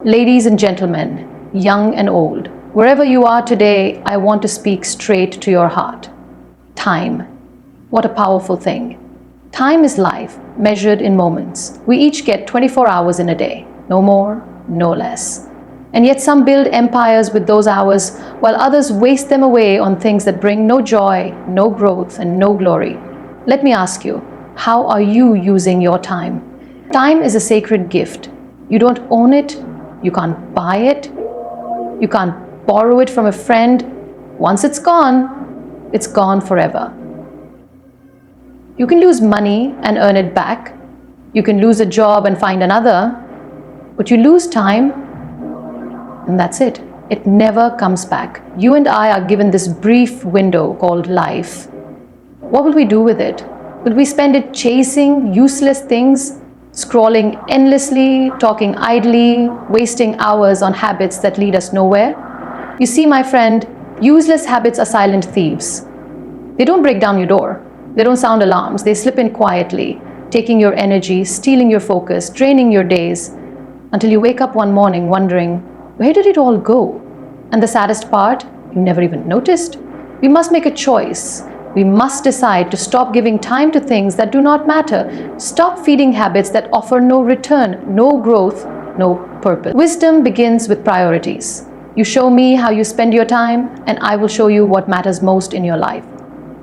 Ladies and gentlemen, young and old, wherever you are today, I want to speak straight to your heart. Time. What a powerful thing. Time is life, measured in moments. We each get 24 hours in a day, no more, no less. And yet some build empires with those hours, while others waste them away on things that bring no joy, no growth, and no glory. Let me ask you, how are you using your time? Time is a sacred gift. You don't own it. You can't buy it. You can't borrow it from a friend. Once it's gone forever. You can lose money and earn it back. You can lose a job and find another. But you lose time, and that's it. It never comes back. You and I are given this brief window called life. What will we do with it? Will we spend it chasing useless things? Scrolling endlessly, talking idly, wasting hours on habits that lead us nowhere? You see, my friend, useless habits are silent thieves. They don't break down your door. They don't sound alarms. They slip in quietly, taking your energy, stealing your focus, draining your days, until you wake up one morning wondering, where did it all go? And the saddest part, you never even noticed. We must make a choice. We must decide to stop giving time to things that do not matter. Stop feeding habits that offer no return, no growth, no purpose. Wisdom begins with priorities. You show me how you spend your time, and I will show you what matters most in your life.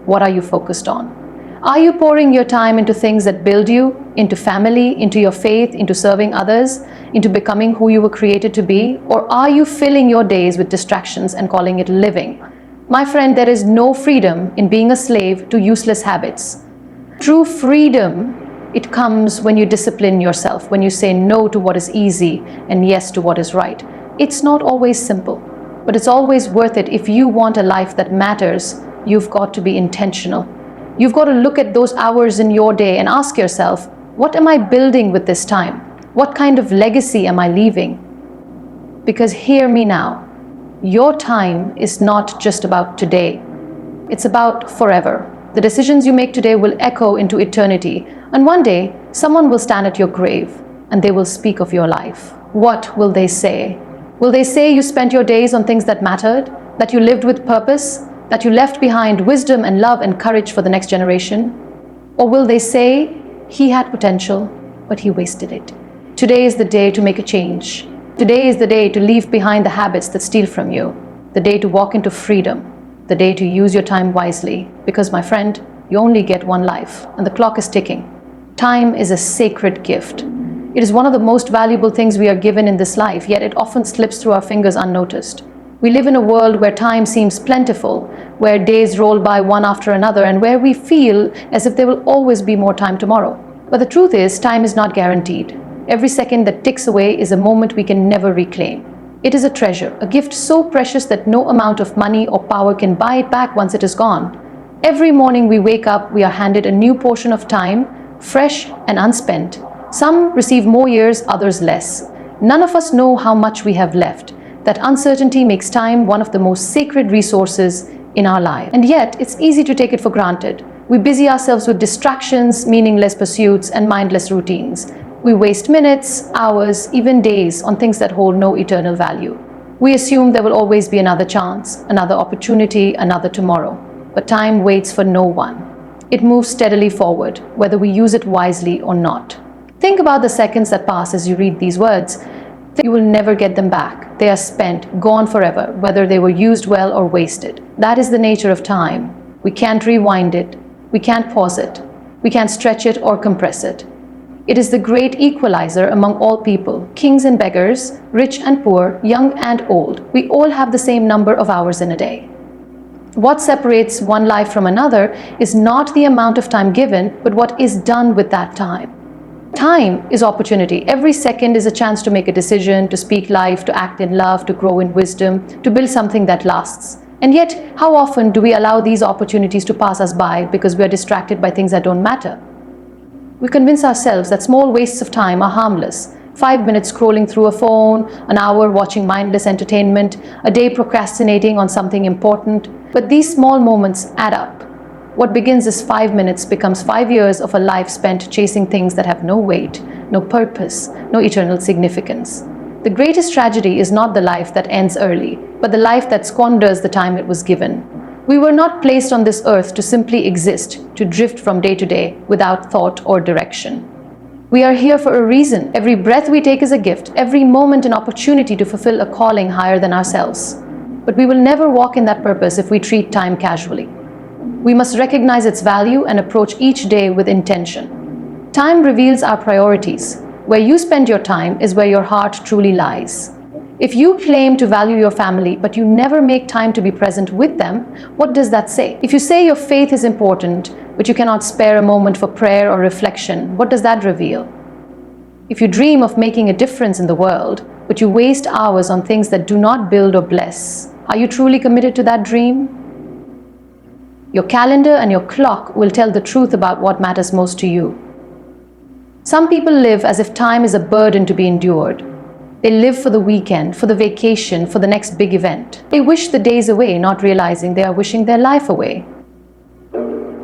What are you focused on? Are you pouring your time into things that build you, into family, into your faith, into serving others, into becoming who you were created to be? Or are you filling your days with distractions and calling it living? My friend, there is no freedom in being a slave to useless habits. True freedom, it comes when you discipline yourself, when you say no to what is easy and yes to what is right. It's not always simple, but it's always worth it. If you want a life that matters, you've got to be intentional. You've got to look at those hours in your day and ask yourself, what am I building with this time? What kind of legacy am I leaving? Because hear me now. Your time is not just about today. It's about forever. The decisions you make today will echo into eternity. And one day, someone will stand at your grave and they will speak of your life. What will they say? Will they say you spent your days on things that mattered? That you lived with purpose? That you left behind wisdom and love and courage for the next generation? Or will they say he had potential, but he wasted it? Today is the day to make a change. Today is the day to leave behind the habits that steal from you, the day to walk into freedom, the day to use your time wisely, because my friend, you only get one life and the clock is ticking. Time is a sacred gift. It is one of the most valuable things we are given in this life, yet it often slips through our fingers unnoticed. We live in a world where time seems plentiful, where days roll by one after another, and where we feel as if there will always be more time tomorrow. But the truth is, time is not guaranteed. Every second that ticks away is a moment we can never reclaim. It is a treasure, a gift so precious that no amount of money or power can buy it back once it is gone. Every morning we wake up, we are handed a new portion of time, fresh and unspent. Some receive more years, others less. None of us know how much we have left. That uncertainty makes time one of the most sacred resources in our lives. And yet, it's easy to take it for granted. We busy ourselves with distractions, meaningless pursuits, and mindless routines. We waste minutes, hours, even days on things that hold no eternal value. We assume there will always be another chance, another opportunity, another tomorrow. But time waits for no one. It moves steadily forward, whether we use it wisely or not. Think about the seconds that pass as you read these words. You will never get them back. They are spent, gone forever, whether they were used well or wasted. That is the nature of time. We can't rewind it. We can't pause it. We can't stretch it or compress it. It is the great equalizer among all people, kings and beggars, rich and poor, young and old. We all have the same number of hours in a day. What separates one life from another is not the amount of time given, but what is done with that time. Time is opportunity. Every second is a chance to make a decision, to speak life, to act in love, to grow in wisdom, to build something that lasts. And yet, how often do we allow these opportunities to pass us by because we are distracted by things that don't matter? We convince ourselves that small wastes of time are harmless. 5 minutes scrolling through a phone, an hour watching mindless entertainment, a day procrastinating on something important. But these small moments add up. What begins as 5 minutes becomes 5 years of a life spent chasing things that have no weight, no purpose, no eternal significance. The greatest tragedy is not the life that ends early, but the life that squanders the time it was given. We were not placed on this earth to simply exist, to drift from day to day without thought or direction. We are here for a reason. Every breath we take is a gift, every moment an opportunity to fulfill a calling higher than ourselves. But we will never walk in that purpose if we treat time casually. We must recognize its value and approach each day with intention. Time reveals our priorities. Where you spend your time is where your heart truly lies. If you claim to value your family, but you never make time to be present with them, what does that say? If you say your faith is important, but you cannot spare a moment for prayer or reflection, what does that reveal? If you dream of making a difference in the world, but you waste hours on things that do not build or bless, are you truly committed to that dream? Your calendar and your clock will tell the truth about what matters most to you. Some people live as if time is a burden to be endured. They live for the weekend, for the vacation, for the next big event. They wish the days away, not realizing they are wishing their life away.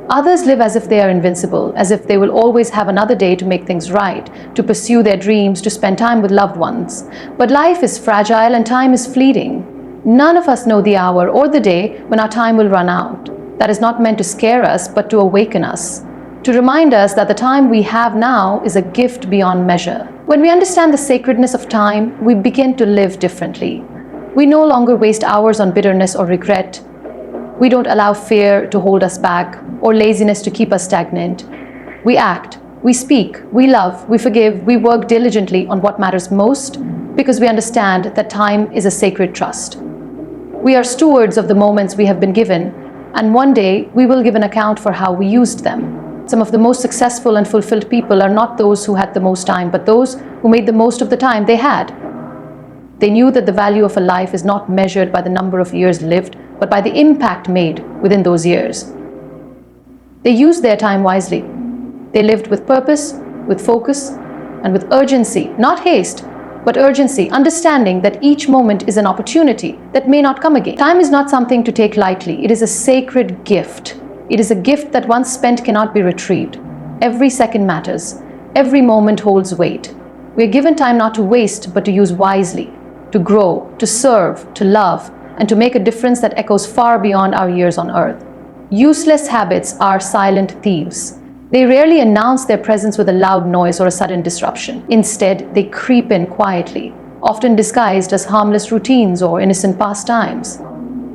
Others live as if they are invincible, as if they will always have another day to make things right, to pursue their dreams, to spend time with loved ones. But life is fragile and time is fleeting. None of us know the hour or the day when our time will run out. That is not meant to scare us, but to awaken us, to remind us that the time we have now is a gift beyond measure. When we understand the sacredness of time, we begin to live differently. We no longer waste hours on bitterness or regret. We don't allow fear to hold us back or laziness to keep us stagnant. We act, we speak, we love, we forgive, we work diligently on what matters most because we understand that time is a sacred trust. We are stewards of the moments we have been given, and one day we will give an account for how we used them. Some of the most successful and fulfilled people are not those who had the most time, but those who made the most of the time they had. They knew that the value of a life is not measured by the number of years lived, but by the impact made within those years. They used their time wisely. They lived with purpose, with focus, and with urgency, not haste, but urgency, understanding that each moment is an opportunity that may not come again. Time is not something to take lightly. It is a sacred gift. It is a gift that once spent cannot be retrieved. Every second matters. Every moment holds weight. We are given time not to waste, but to use wisely, to grow, to serve, to love, and to make a difference that echoes far beyond our years on earth. Useless habits are silent thieves. They rarely announce their presence with a loud noise or a sudden disruption. Instead, they creep in quietly, often disguised as harmless routines or innocent pastimes.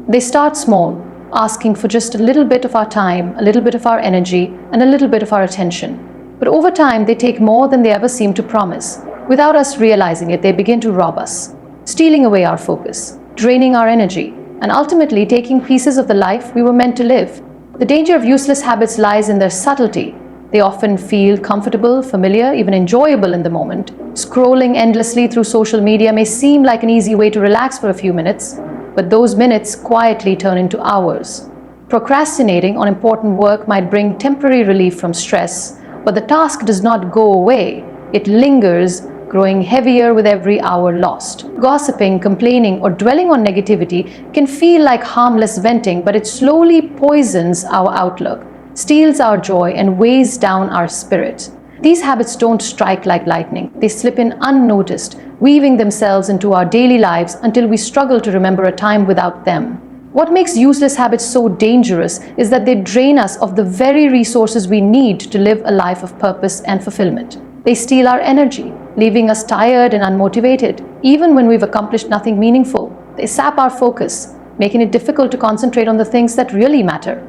They start small, asking for just a little bit of our time, a little bit of our energy, and a little bit of our attention. But over time, they take more than they ever seem to promise. Without us realizing it, they begin to rob us, stealing away our focus, draining our energy, and ultimately taking pieces of the life we were meant to live. The danger of useless habits lies in their subtlety. They often feel comfortable, familiar, even enjoyable in the moment. Scrolling endlessly through social media may seem like an easy way to relax for a few minutes, but those minutes quietly turn into hours. Procrastinating on important work might bring temporary relief from stress, but the task does not go away. It lingers, growing heavier with every hour lost. Gossiping, complaining, or dwelling on negativity can feel like harmless venting, but it slowly poisons our outlook, steals our joy, and weighs down our spirit. These habits don't strike like lightning. They slip in unnoticed, weaving themselves into our daily lives until we struggle to remember a time without them. What makes useless habits so dangerous is that they drain us of the very resources we need to live a life of purpose and fulfillment. They steal our energy, leaving us tired and unmotivated, even when we've accomplished nothing meaningful. They sap our focus, making it difficult to concentrate on the things that really matter: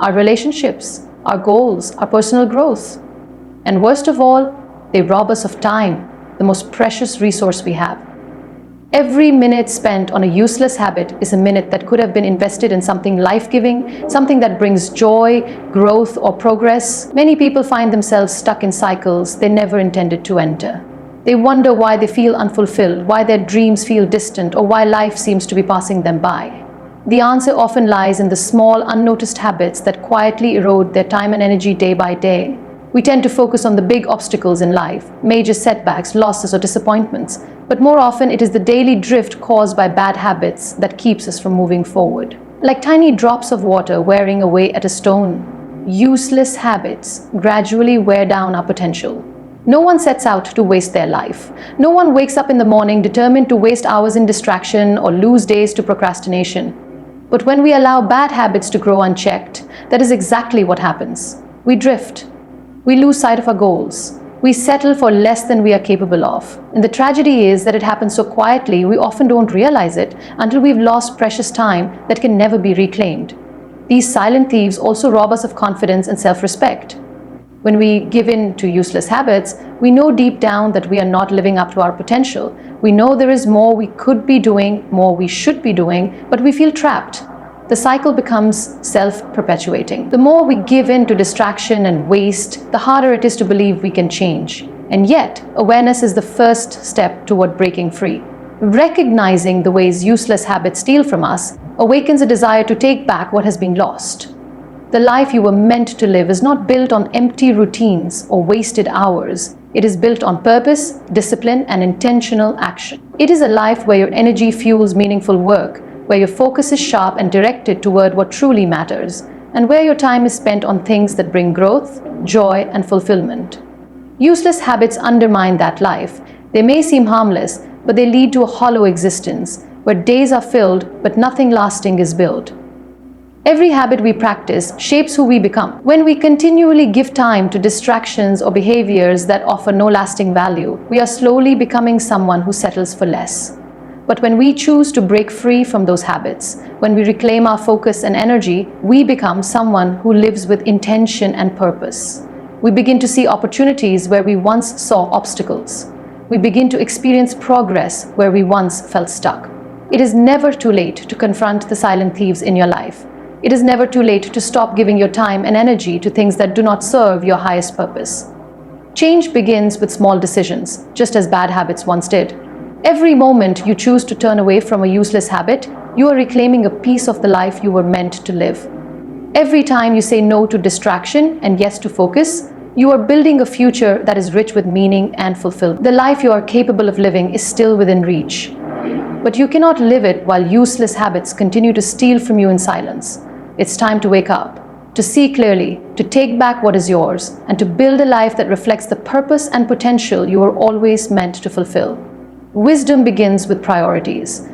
our relationships, our goals, our personal growth. And worst of all, they rob us of time, the most precious resource we have. Every minute spent on a useless habit is a minute that could have been invested in something life-giving, something that brings joy, growth, or progress. Many people find themselves stuck in cycles they never intended to enter. They wonder why they feel unfulfilled, why their dreams feel distant, or why life seems to be passing them by. The answer often lies in the small, unnoticed habits that quietly erode their time and energy day by day. We tend to focus on the big obstacles in life, major setbacks, losses, or disappointments, but more often it is the daily drift caused by bad habits that keeps us from moving forward. Like tiny drops of water wearing away at a stone, useless habits gradually wear down our potential. No one sets out to waste their life. No one wakes up in the morning determined to waste hours in distraction or lose days to procrastination. But when we allow bad habits to grow unchecked, that is exactly what happens. We drift. We lose sight of our goals. We settle for less than we are capable of. And the tragedy is that it happens so quietly, we often don't realize it until we've lost precious time that can never be reclaimed. These silent thieves also rob us of confidence and self-respect. When we give in to useless habits, we know deep down that we are not living up to our potential. We know there is more we could be doing, more we should be doing, but we feel trapped. The cycle becomes self-perpetuating. The more we give in to distraction and waste, the harder it is to believe we can change. And yet, awareness is the first step toward breaking free. Recognizing the ways useless habits steal from us awakens a desire to take back what has been lost. The life you were meant to live is not built on empty routines or wasted hours. It is built on purpose, discipline, and intentional action. It is a life where your energy fuels meaningful work, where your focus is sharp and directed toward what truly matters, and where your time is spent on things that bring growth, joy, and fulfillment. Useless habits undermine that life. They may seem harmless, but they lead to a hollow existence, where days are filled but nothing lasting is built. Every habit we practice shapes who we become. When we continually give time to distractions or behaviors that offer no lasting value, we are slowly becoming someone who settles for less. But when we choose to break free from those habits, when we reclaim our focus and energy, we become someone who lives with intention and purpose. We begin to see opportunities where we once saw obstacles. We begin to experience progress where we once felt stuck. It is never too late to confront the silent thieves in your life. It is never too late to stop giving your time and energy to things that do not serve your highest purpose. Change begins with small decisions, just as bad habits once did. Every moment you choose to turn away from a useless habit, you are reclaiming a piece of the life you were meant to live. Every time you say no to distraction and yes to focus, you are building a future that is rich with meaning and fulfillment. The life you are capable of living is still within reach. But you cannot live it while useless habits continue to steal from you in silence. It's time to wake up, to see clearly, to take back what is yours, and to build a life that reflects the purpose and potential you were always meant to fulfill. Wisdom begins with priorities.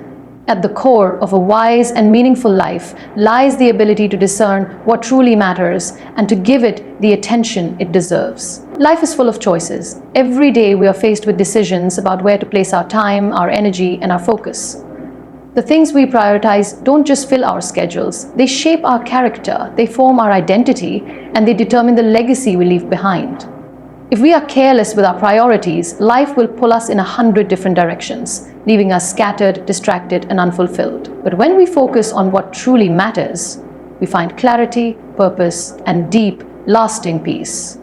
At the core of a wise and meaningful life lies the ability to discern what truly matters and to give it the attention it deserves. Life is full of choices. Every day we are faced with decisions about where to place our time, our energy, and our focus. The things we prioritize don't just fill our schedules, they shape our character, they form our identity, and they determine the legacy we leave behind. If we are careless with our priorities, life will pull us in 100 different directions, leaving us scattered, distracted, and unfulfilled. But when we focus on what truly matters, we find clarity, purpose, and deep, lasting peace.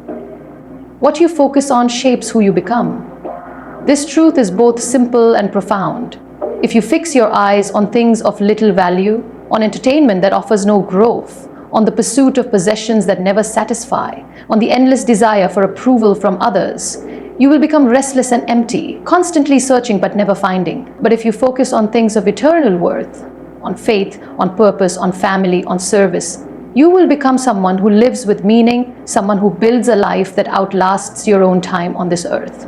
What you focus on shapes who you become. This truth is both simple and profound. If you fix your eyes on things of little value, on entertainment that offers no growth, on the pursuit of possessions that never satisfy, on the endless desire for approval from others, you will become restless and empty, constantly searching but never finding. But if you focus on things of eternal worth, on faith, on purpose, on family, on service, you will become someone who lives with meaning, someone who builds a life that outlasts your own time on this earth.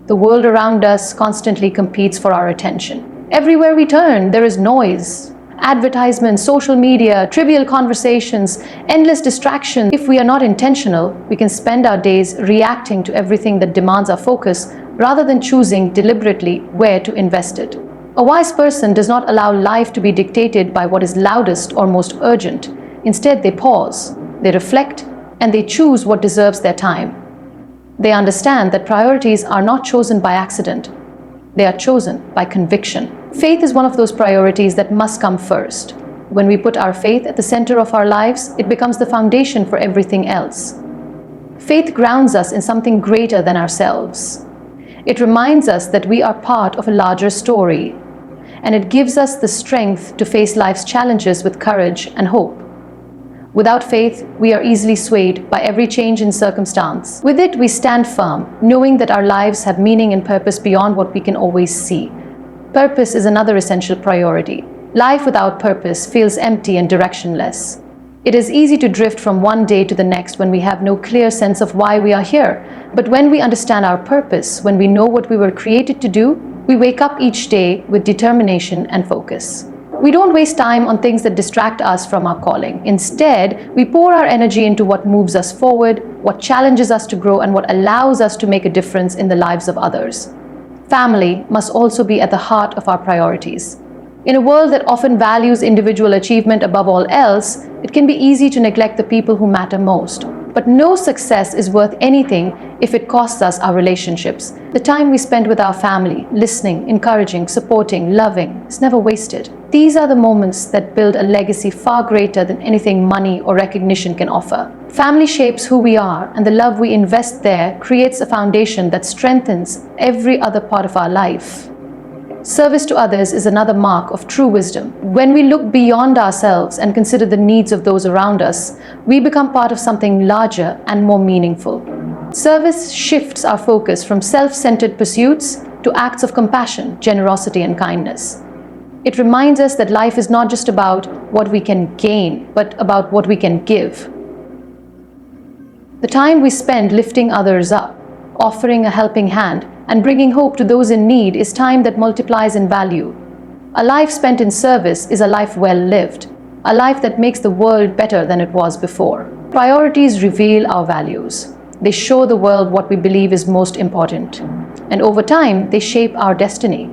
The world around us constantly competes for our attention. Everywhere we turn, there is noise, advertisements, social media, trivial conversations, endless distractions. If we are not intentional, we can spend our days reacting to everything that demands our focus rather than choosing deliberately where to invest it. A wise person does not allow life to be dictated by what is loudest or most urgent. Instead, they pause, they reflect, and they choose what deserves their time. They understand that priorities are not chosen by accident. They are chosen by conviction. Faith is one of those priorities that must come first. When we put our faith at the center of our lives, it becomes the foundation for everything else. Faith grounds us in something greater than ourselves. It reminds us that we are part of a larger story, and it gives us the strength to face life's challenges with courage and hope. Without faith, we are easily swayed by every change in circumstance. With it, we stand firm, knowing that our lives have meaning and purpose beyond what we can always see. Purpose is another essential priority. Life without purpose feels empty and directionless. It is easy to drift from one day to the next when we have no clear sense of why we are here. But when we understand our purpose, when we know what we were created to do, we wake up each day with determination and focus. We don't waste time on things that distract us from our calling. Instead, we pour our energy into what moves us forward, what challenges us to grow, and what allows us to make a difference in the lives of others. Family must also be at the heart of our priorities. In a world that often values individual achievement above all else, it can be easy to neglect the people who matter most. But no success is worth anything if it costs us our relationships. The time we spend with our family, listening, encouraging, supporting, loving, is never wasted. These are the moments that build a legacy far greater than anything money or recognition can offer. Family shapes who we are, and the love we invest there creates a foundation that strengthens every other part of our life. Service to others is another mark of true wisdom. When we look beyond ourselves and consider the needs of those around us, we become part of something larger and more meaningful. Service shifts our focus from self-centered pursuits to acts of compassion, generosity, and kindness. It reminds us that life is not just about what we can gain, but about what we can give. The time we spend lifting others up, offering a helping hand, and bringing hope to those in need is time that multiplies in value. A life spent in service is a life well lived, a life that makes the world better than it was before. Priorities reveal our values. They show the world what we believe is most important. And over time, they shape our destiny.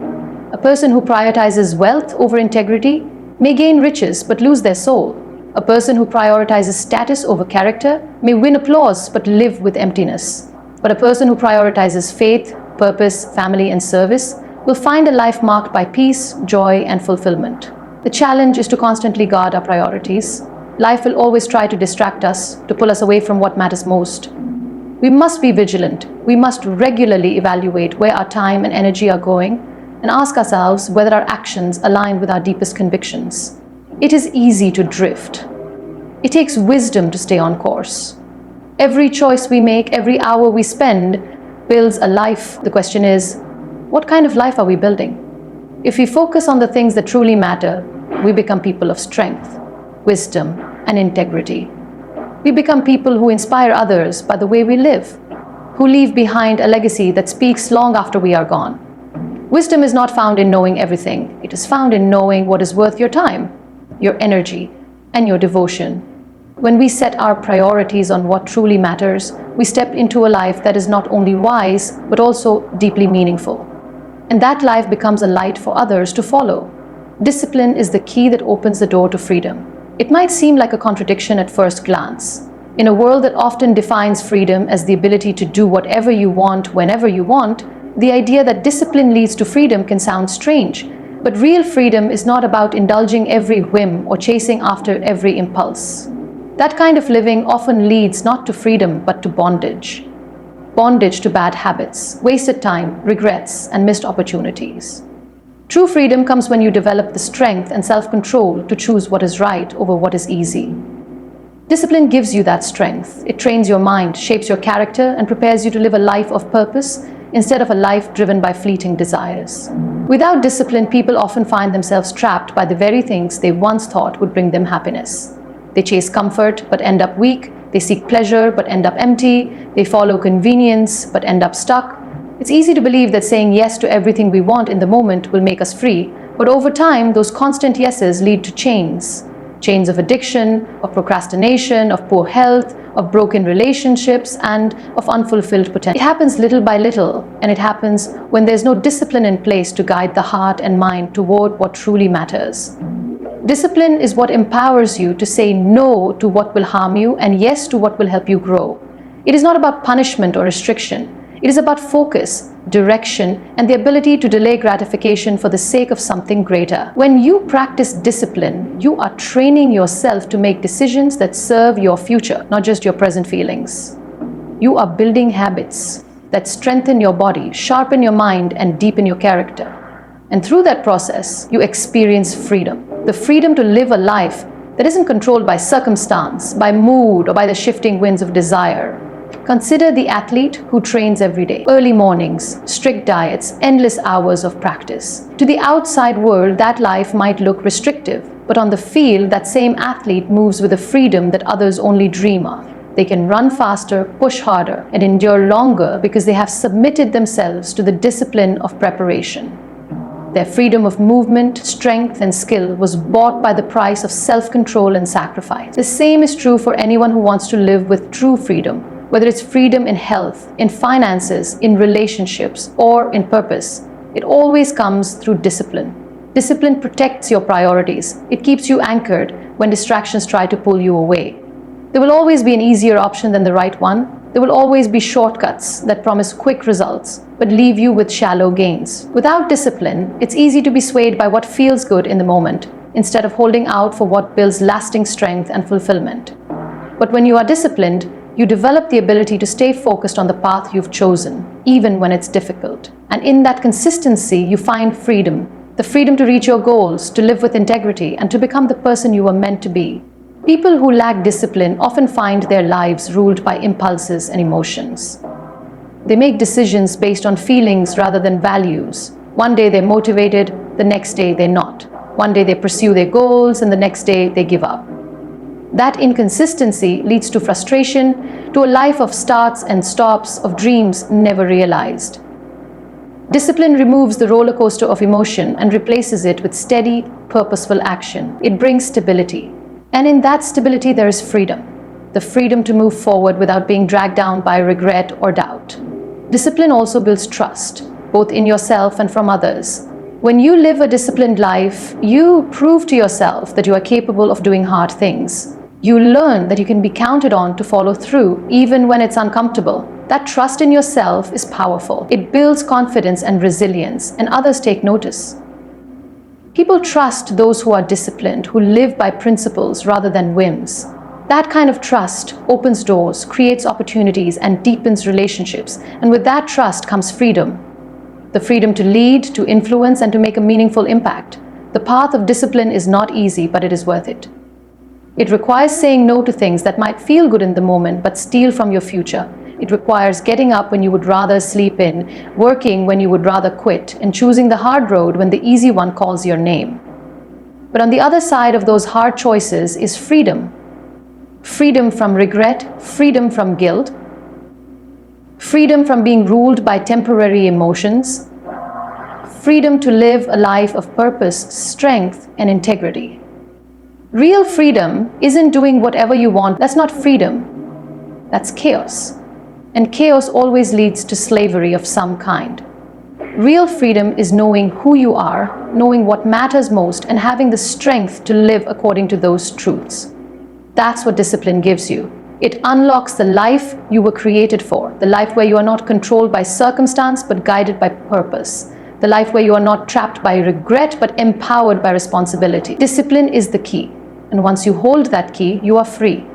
A person who prioritizes wealth over integrity may gain riches but lose their soul. A person who prioritizes status over character may win applause but live with emptiness. But a person who prioritizes faith, purpose, family, and service will find a life marked by peace, joy, and fulfillment. The challenge is to constantly guard our priorities. Life will always try to distract us, to pull us away from what matters most. We must be vigilant. We must regularly evaluate where our time and energy are going and ask ourselves whether our actions align with our deepest convictions. It is easy to drift. It takes wisdom to stay on course. Every choice we make, every hour we spend, builds a life. The question is, what kind of life are we building? If we focus on the things that truly matter, we become people of strength, wisdom, and integrity. We become people who inspire others by the way we live, who leave behind a legacy that speaks long after we are gone. Wisdom is not found in knowing everything. It is found in knowing what is worth your time, your energy, and your devotion. When we set our priorities on what truly matters, we step into a life that is not only wise, but also deeply meaningful. And that life becomes a light for others to follow. Discipline is the key that opens the door to freedom. It might seem like a contradiction at first glance. In a world that often defines freedom as the ability to do whatever you want, whenever you want, the idea that discipline leads to freedom can sound strange. But real freedom is not about indulging every whim or chasing after every impulse. That kind of living often leads not to freedom, but to bondage. Bondage to bad habits, wasted time, regrets, and missed opportunities. True freedom comes when you develop the strength and self-control to choose what is right over what is easy. Discipline gives you that strength. It trains your mind, shapes your character, and prepares you to live a life of purpose instead of a life driven by fleeting desires. Without discipline, people often find themselves trapped by the very things they once thought would bring them happiness. They chase comfort but end up weak. They seek pleasure but end up empty. They follow convenience but end up stuck. It's easy to believe that saying yes to everything we want in the moment will make us free, but over time, those constant yeses lead to chains. Chains of addiction, of procrastination, of poor health, of broken relationships, and of unfulfilled potential. It happens little by little, and it happens when there's no discipline in place to guide the heart and mind toward what truly matters. Discipline is what empowers you to say no to what will harm you and yes to what will help you grow. It is not about punishment or restriction. It is about focus, direction, and the ability to delay gratification for the sake of something greater. When you practice discipline, you are training yourself to make decisions that serve your future, not just your present feelings. You are building habits that strengthen your body, sharpen your mind, and deepen your character. And through that process, you experience freedom. The freedom to live a life that isn't controlled by circumstance, by mood, or by the shifting winds of desire. Consider the athlete who trains every day. Early mornings, strict diets, endless hours of practice. To the outside world, that life might look restrictive, But on the field, that same athlete moves with a freedom that others only dream of. They can run faster, push harder, and endure longer because they have submitted themselves to the discipline of preparation. Their freedom of movement, strength, and skill was bought by the price of self-control and sacrifice. The same is true for anyone who wants to live with true freedom, whether it's freedom in health, in finances, in relationships, or in purpose. It always comes through discipline. Discipline protects your priorities. It keeps you anchored when distractions try to pull you away. There will always be an easier option than the right one. There will always be shortcuts that promise quick results, but leave you with shallow gains. Without discipline, it's easy to be swayed by what feels good in the moment, instead of holding out for what builds lasting strength and fulfillment. But when you are disciplined, you develop the ability to stay focused on the path you've chosen, even when it's difficult. And in that consistency, you find freedom. The freedom to reach your goals, to live with integrity, and to become the person you were meant to be. People who lack discipline often find their lives ruled by impulses and emotions. They make decisions based on feelings rather than values. One day they're motivated, the next day they're not. One day they pursue their goals, and the next day they give up. That inconsistency leads to frustration, to a life of starts and stops, of dreams never realized. Discipline removes the roller coaster of emotion and replaces it with steady, purposeful action. It brings stability. And in that stability, there is freedom. The freedom to move forward without being dragged down by regret or doubt. Discipline also builds trust, both in yourself and from others. When you live a disciplined life, you prove to yourself that you are capable of doing hard things. You learn that you can be counted on to follow through, even when it's uncomfortable. That trust in yourself is powerful. It builds confidence and resilience, and others take notice. People trust those who are disciplined, who live by principles rather than whims. That kind of trust opens doors, creates opportunities, and deepens relationships. And with that trust comes freedom. The freedom to lead, to influence, and to make a meaningful impact. The path of discipline is not easy, but it is worth it. It requires saying no to things that might feel good in the moment, but steal from your future. It requires getting up when you would rather sleep in, working when you would rather quit, and choosing the hard road when the easy one calls your name. But on the other side of those hard choices is freedom. Freedom from regret, freedom from guilt, freedom from being ruled by temporary emotions, freedom to live a life of purpose, strength, and integrity. Real freedom isn't doing whatever you want. That's not freedom. That's chaos. And chaos always leads to slavery of some kind. Real freedom is knowing who you are, knowing what matters most, and having the strength to live according to those truths. That's what discipline gives you. It unlocks the life you were created for, the life where you are not controlled by circumstance but guided by purpose, the life where you are not trapped by regret but empowered by responsibility. Discipline is the key, and once you hold that key, you are free.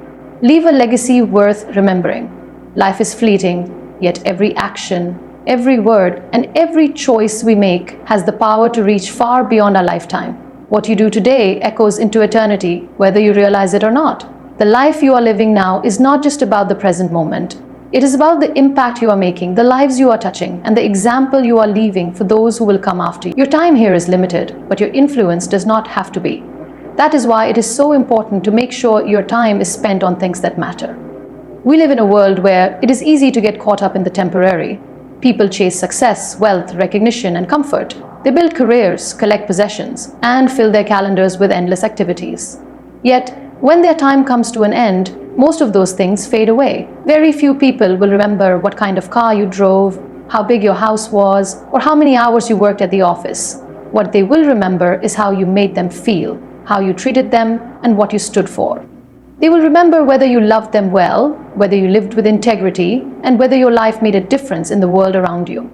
Leave a legacy worth remembering. Life is fleeting, yet every action, every word, and every choice we make has the power to reach far beyond our lifetime. What you do today echoes into eternity, whether you realize it or not. The life you are living now is not just about the present moment. It is about the impact you are making, the lives you are touching, and the example you are leaving for those who will come after you. Your time here is limited, but your influence does not have to be. That is why it is so important to make sure your time is spent on things that matter. We live in a world where it is easy to get caught up in the temporary. People chase success, wealth, recognition, and comfort. They build careers, collect possessions, and fill their calendars with endless activities. Yet, when their time comes to an end, most of those things fade away. Very few people will remember what kind of car you drove, how big your house was, or how many hours you worked at the office. What they will remember is how you made them feel, how you treated them, and what you stood for. They will remember whether you loved them well, whether you lived with integrity, and whether your life made a difference in the world around you.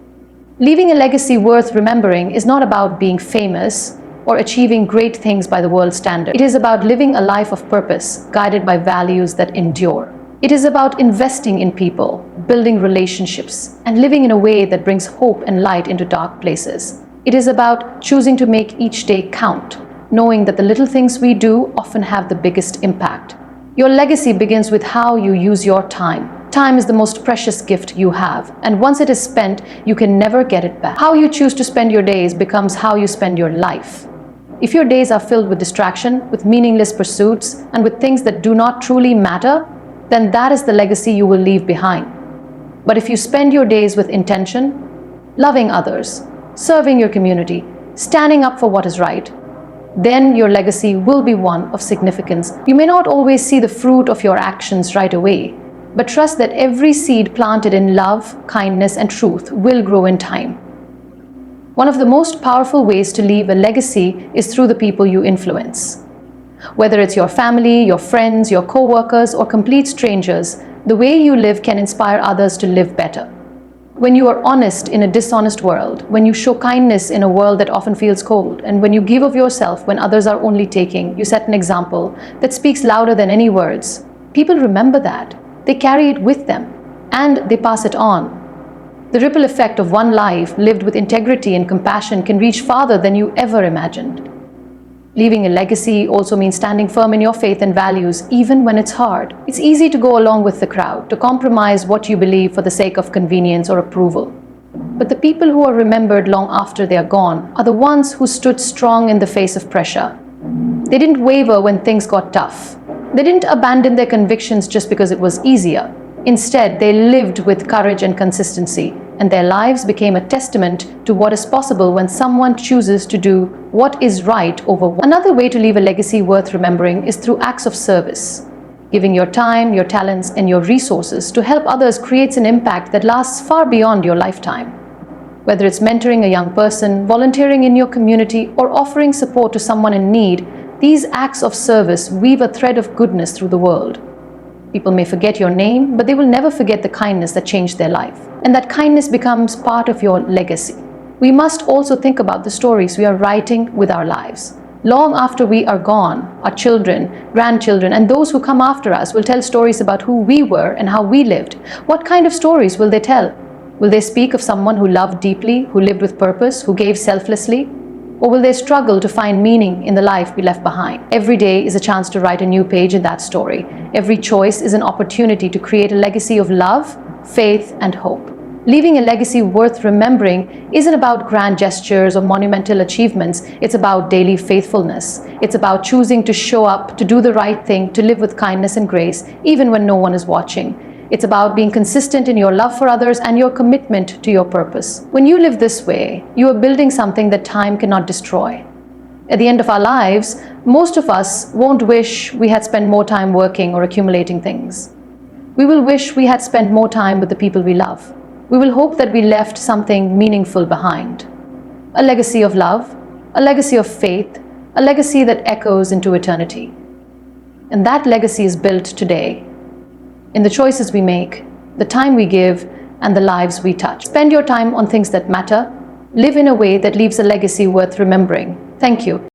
Leaving a legacy worth remembering is not about being famous or achieving great things by the world's standard. It is about living a life of purpose, guided by values that endure. It is about investing in people, building relationships, and living in a way that brings hope and light into dark places. It is about choosing to make each day count, knowing that the little things we do often have the biggest impact. Your legacy begins with how you use your time. Time is the most precious gift you have, and once it is spent, you can never get it back. How you choose to spend your days becomes how you spend your life. If your days are filled with distraction, with meaningless pursuits, and with things that do not truly matter, then that is the legacy you will leave behind. But if you spend your days with intention, loving others, serving your community, standing up for what is right, then your legacy will be one of significance. You may not always see the fruit of your actions right away, but trust that every seed planted in love, kindness, and truth will grow in time. One of the most powerful ways to leave a legacy is through the people you influence. Whether it's your family, your friends, your co-workers, or complete strangers, the way you live can inspire others to live better. When you are honest in a dishonest world, when you show kindness in a world that often feels cold, and when you give of yourself when others are only taking, you set an example that speaks louder than any words. People remember that. They carry it with them, and they pass it on. The ripple effect of one life lived with integrity and compassion can reach farther than you ever imagined. Leaving a legacy also means standing firm in your faith and values, even when it's hard. It's easy to go along with the crowd, to compromise what you believe for the sake of convenience or approval. But the people who are remembered long after they are gone are the ones who stood strong in the face of pressure. They didn't waver when things got tough. They didn't abandon their convictions just because it was easier. Instead, they lived with courage and consistency, and their lives became a testament to what is possible when someone chooses to do what is right over what. Another way to leave a legacy worth remembering is through acts of service. Giving your time, your talents, and your resources to help others creates an impact that lasts far beyond your lifetime. Whether it's mentoring a young person, volunteering in your community, or offering support to someone in need, these acts of service weave a thread of goodness through the world. People may forget your name, but they will never forget the kindness that changed their life. And that kindness becomes part of your legacy. We must also think about the stories we are writing with our lives. Long after we are gone, our children, grandchildren, and those who come after us will tell stories about who we were and how we lived. What kind of stories will they tell? Will they speak of someone who loved deeply, who lived with purpose, who gave selflessly? Or will they struggle to find meaning in the life we left behind? Every day is a chance to write a new page in that story. Every choice is an opportunity to create a legacy of love, faith, and hope. Leaving a legacy worth remembering isn't about grand gestures or monumental achievements. It's about daily faithfulness. It's about choosing to show up, to do the right thing, to live with kindness and grace, even when no one is watching. It's about being consistent in your love for others and your commitment to your purpose. When you live this way, you are building something that time cannot destroy. At the end of our lives, most of us won't wish we had spent more time working or accumulating things. We will wish we had spent more time with the people we love. We will hope that we left something meaningful behind. A legacy of love, a legacy of faith, a legacy that echoes into eternity. And that legacy is built today, in the choices we make, the time we give, and the lives we touch. Spend your time on things that matter. Live in a way that leaves a legacy worth remembering. Thank you.